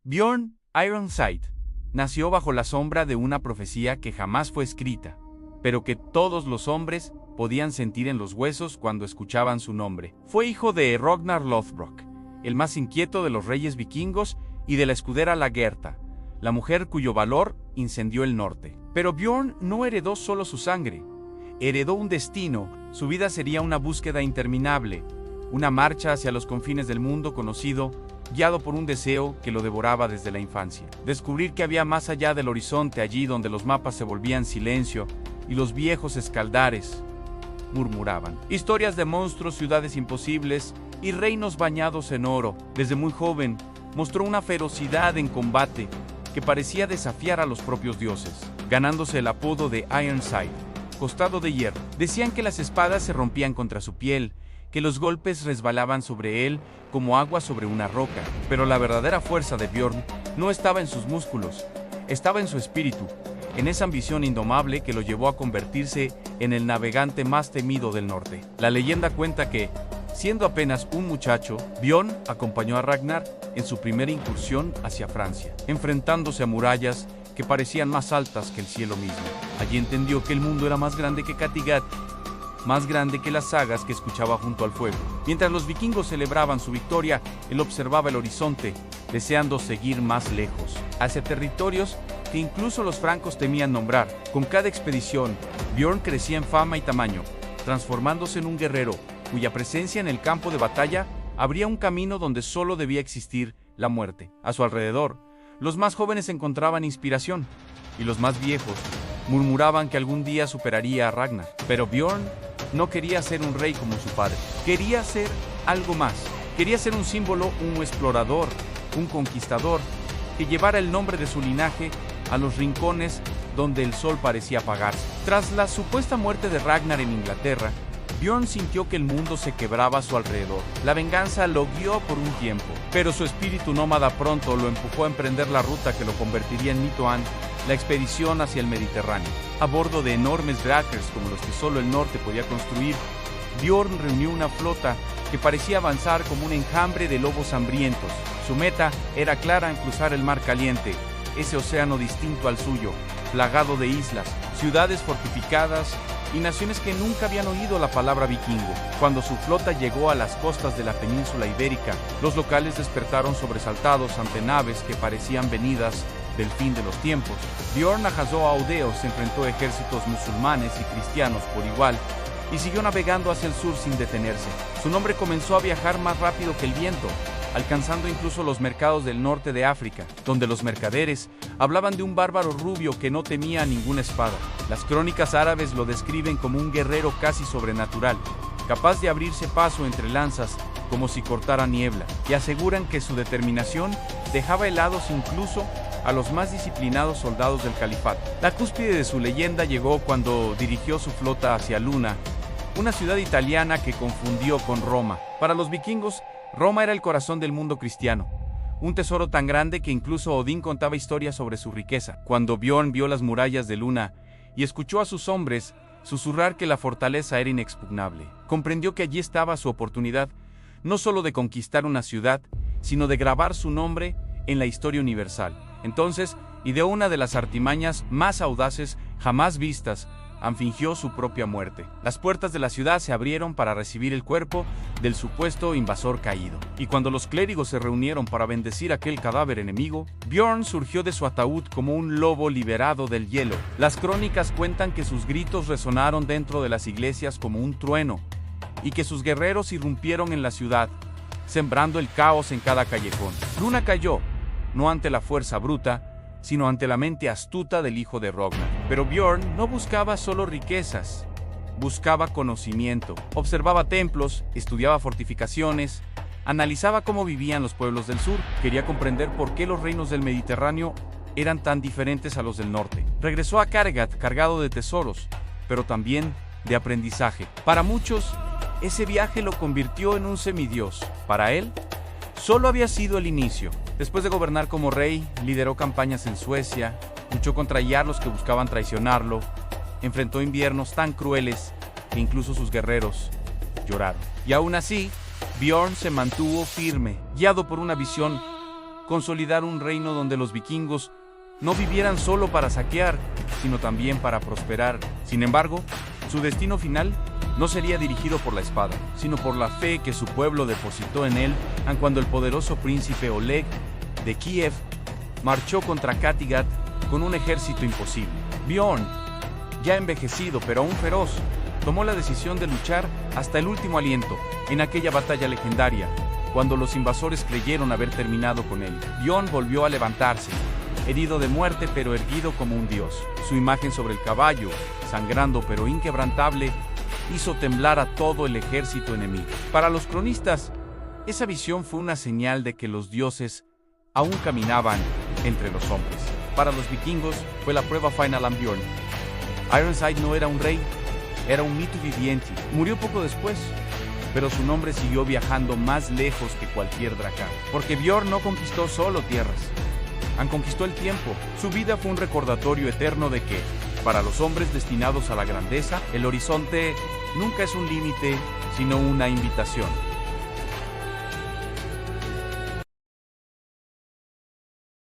Bjorn Ironside nació bajo la sombra de una profecía que jamás fue escrita, pero que todos los hombres podían sentir en los huesos cuando escuchaban su nombre. Fue hijo de Ragnar Lothbrok, el más inquieto de los reyes vikingos, y de la escudera Lagertha, la mujer cuyo valor incendió el norte. Pero Bjorn no heredó solo su sangre, heredó un destino. Su vida sería una búsqueda interminable, una marcha hacia los confines del mundo conocido, guiado por un deseo que lo devoraba desde la infancia. Descubrir que había más allá del horizonte, allí donde los mapas se volvían silencio y los viejos escaldares murmuraban. Historias de monstruos, ciudades imposibles y reinos bañados en oro. Desde muy joven mostró una ferocidad en combate que parecía desafiar a los propios dioses, ganándose el apodo de Ironside, costado de hierro. Decían que las espadas se rompían contra su piel, que los golpes resbalaban sobre él como agua sobre una roca. Pero la verdadera fuerza de Bjorn no estaba en sus músculos, estaba en su espíritu, en esa ambición indomable que lo llevó a convertirse en el navegante más temido del norte. La leyenda cuenta que, siendo apenas un muchacho, Bjorn acompañó a Ragnar en su primera incursión hacia Francia, enfrentándose a murallas que parecían más altas que el cielo mismo. Allí entendió que el mundo era más grande que Kattegat, más grande que las sagas que escuchaba junto al fuego. Mientras los vikingos celebraban su victoria, él observaba el horizonte, deseando seguir más lejos, hacia territorios que incluso los francos temían nombrar. Con cada expedición, Bjorn crecía en fama y tamaño, transformándose en un guerrero cuya presencia en el campo de batalla abría un camino donde solo debía existir la muerte. A su alrededor, los más jóvenes encontraban inspiración, y los más viejos murmuraban que algún día superaría a Ragnar. Pero Bjorn no quería ser un rey como su padre. Quería ser algo más. Quería ser un símbolo, un explorador, un conquistador, que llevara el nombre de su linaje a los rincones donde el sol parecía apagarse. Tras la supuesta muerte de Ragnar en Inglaterra, Bjorn sintió que el mundo se quebraba a su alrededor. La venganza lo guió por un tiempo, pero su espíritu nómada pronto lo empujó a emprender la ruta que lo convertiría en Mitoan, la expedición hacia el Mediterráneo. A bordo de enormes drakers como los que solo el norte podía construir, Bjorn reunió una flota que parecía avanzar como un enjambre de lobos hambrientos. Su meta era clara: en cruzar el Mar Caliente, ese océano distinto al suyo, plagado de islas, ciudades fortificadas y naciones que nunca habían oído la palabra vikingo. Cuando su flota llegó a las costas de la península ibérica, los locales despertaron sobresaltados ante naves que parecían venidas del fin de los tiempos. Bjorn arrasó a Audeos, enfrentó ejércitos musulmanes y cristianos por igual, y siguió navegando hacia el sur sin detenerse. Su nombre comenzó a viajar más rápido que el viento, alcanzando incluso los mercados del norte de África, donde los mercaderes hablaban de un bárbaro rubio que no temía ninguna espada. Las crónicas árabes lo describen como un guerrero casi sobrenatural, capaz de abrirse paso entre lanzas como si cortara niebla, y aseguran que su determinación dejaba helados incluso a los más disciplinados soldados del califato. La cúspide de su leyenda llegó cuando dirigió su flota hacia Luna, una ciudad italiana que confundió con Roma. Para los vikingos, Roma era el corazón del mundo cristiano, un tesoro tan grande que incluso Odín contaba historias sobre su riqueza. Cuando Bjorn vio las murallas de Luna y escuchó a sus hombres susurrar que la fortaleza era inexpugnable, comprendió que allí estaba su oportunidad, no solo de conquistar una ciudad, sino de grabar su nombre en la historia universal. Entonces, ideó una de las artimañas más audaces jamás vistas: fingió su propia muerte. Las puertas de la ciudad se abrieron para recibir el cuerpo del supuesto invasor caído. Y cuando los clérigos se reunieron para bendecir aquel cadáver enemigo, Bjorn surgió de su ataúd como un lobo liberado del hielo. Las crónicas cuentan que sus gritos resonaron dentro de las iglesias como un trueno, y que sus guerreros irrumpieron en la ciudad, sembrando el caos en cada callejón. Luna cayó, no ante la fuerza bruta, sino ante la mente astuta del hijo de Ragnar. Pero Bjorn no buscaba solo riquezas, buscaba conocimiento. Observaba templos, estudiaba fortificaciones, analizaba cómo vivían los pueblos del sur. Quería comprender por qué los reinos del Mediterráneo eran tan diferentes a los del norte. Regresó a Kattegat cargado de tesoros, pero también de aprendizaje. Para muchos, ese viaje lo convirtió en un semidios. Para él, solo había sido el inicio. Después de gobernar como rey, lideró campañas en Suecia, luchó contra jarlos que buscaban traicionarlo, enfrentó inviernos tan crueles que incluso sus guerreros lloraron. Y aún así, Bjorn se mantuvo firme, guiado por una visión consolidar un reino donde los vikingos no vivieran solo para saquear, sino también para prosperar. Sin embargo, su destino final no sería dirigido por la espada, sino por la fe que su pueblo depositó en él, aun cuando el poderoso príncipe Oleg de Kiev marchó contra Kattegat con un ejército imposible. Bjorn, ya envejecido pero aún feroz, tomó la decisión de luchar hasta el último aliento en aquella batalla legendaria, cuando los invasores creyeron haber terminado con él. Bjorn volvió a levantarse, herido de muerte pero erguido como un dios. Su imagen sobre el caballo, sangrando pero inquebrantable, hizo temblar a todo el ejército enemigo. Para los cronistas, esa visión fue una señal de que los dioses aún caminaban entre los hombres. Para los vikingos, fue la prueba final a Bjorn. Ironside no era un rey, era un mito viviente. Murió poco después, pero su nombre siguió viajando más lejos que cualquier dracán. Porque Bjorn no conquistó solo tierras, conquistó el tiempo. Su vida fue un recordatorio eterno de que, para los hombres destinados a la grandeza, el horizonte nunca es un límite, sino una invitación.